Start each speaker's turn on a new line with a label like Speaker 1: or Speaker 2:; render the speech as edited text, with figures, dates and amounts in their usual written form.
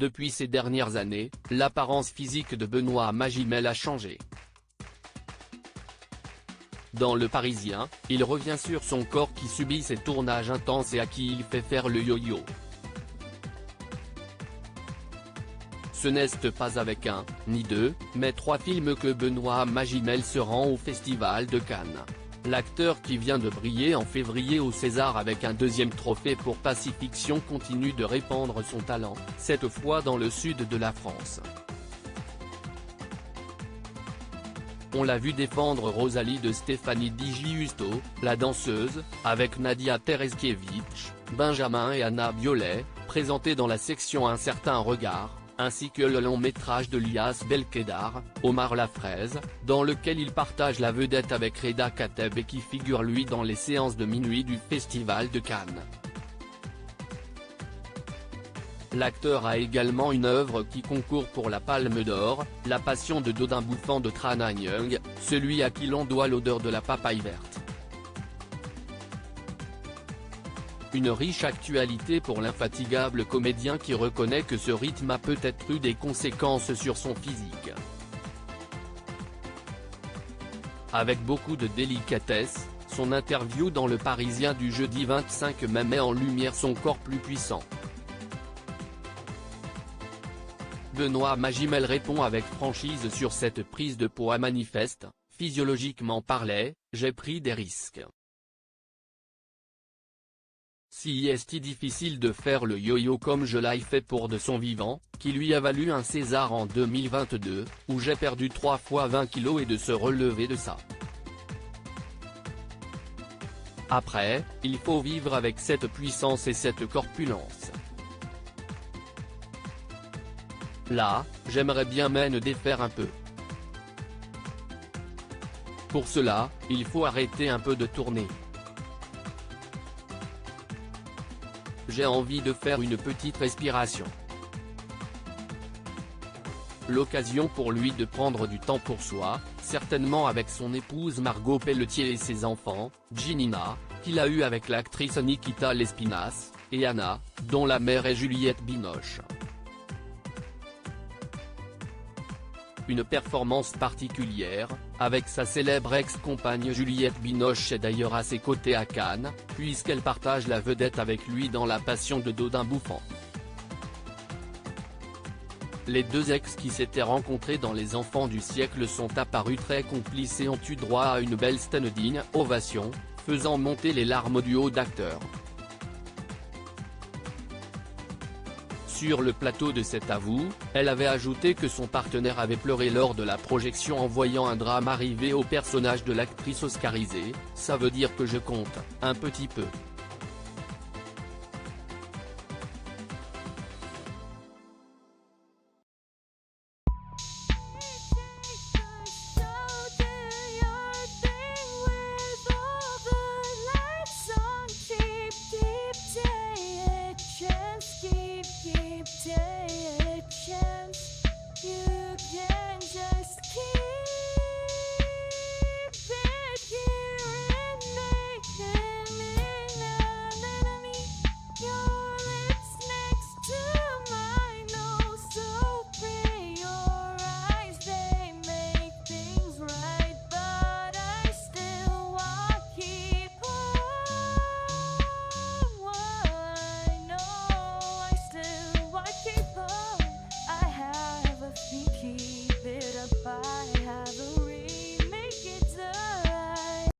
Speaker 1: Depuis ces dernières années, l'apparence physique de Benoît Magimel a changé. Dans Le Parisien, il revient sur son corps qui subit ses tournages intenses et à qui il fait faire le yo-yo. Ce n'est pas avec un, ni deux, mais 3 films que Benoît Magimel se rend au Festival de Cannes. L'acteur qui vient de briller en février au César avec un 2e trophée pour Pacifiction continue de répandre son talent, cette fois dans le sud de la France. On l'a vu défendre Rosalie de Stéphanie Di Giusto, la danseuse, avec Nadia Tereszkiewicz, Benjamin et Anna Biolay, présentés dans la section Un certain regard, ainsi que le long-métrage de Lias Belkedar, Omar la fraise, dans lequel il partage la vedette avec Reda Kateb et qui figure lui dans les séances de minuit du Festival de Cannes. L'acteur a également une œuvre qui concourt pour la Palme d'Or, La Passion de Dodin Bouffant de Tran Anh Yeung, celui à qui l'on doit l'odeur de la papaye verte. Une riche actualité pour l'infatigable comédien qui reconnaît que ce rythme a peut-être eu des conséquences sur son physique. Avec beaucoup de délicatesse, son interview dans Le Parisien du jeudi 25 mai met en lumière son corps plus puissant. Benoît Magimel répond avec franchise sur cette prise de poids manifeste, physiologiquement parlé, j'ai pris des risques. Si est difficile de faire le yo-yo comme je l'ai fait pour De son vivant, qui lui a valu un César en 2022, où j'ai perdu 3 fois 20 kilos et de se relever de ça. Après, il faut vivre avec cette puissance et cette corpulence. Là, j'aimerais bien m'en défaire un peu. Pour cela, il faut arrêter un peu de tourner. J'ai envie de faire une petite respiration. L'occasion pour lui de prendre du temps pour soi, certainement avec son épouse Margot Pelletier et ses enfants, Ginina, qu'il a eu avec l'actrice Nikita Lespinasse, et Anna, dont la mère est Juliette Binoche. Une performance particulière, avec sa célèbre ex-compagne Juliette Binoche est d'ailleurs à ses côtés à Cannes, puisqu'elle partage la vedette avec lui dans La Passion de Dodin Bouffant. Les deux ex qui s'étaient rencontrés dans Les Enfants du siècle sont apparus très complices et ont eu droit à une belle standing ovation, faisant monter les larmes au duo d'acteurs. Sur le plateau de cet avou, elle avait ajouté que son partenaire avait pleuré lors de la projection en voyant un drame arriver au personnage de l'actrice oscarisée, ça veut dire que je compte, un petit peu.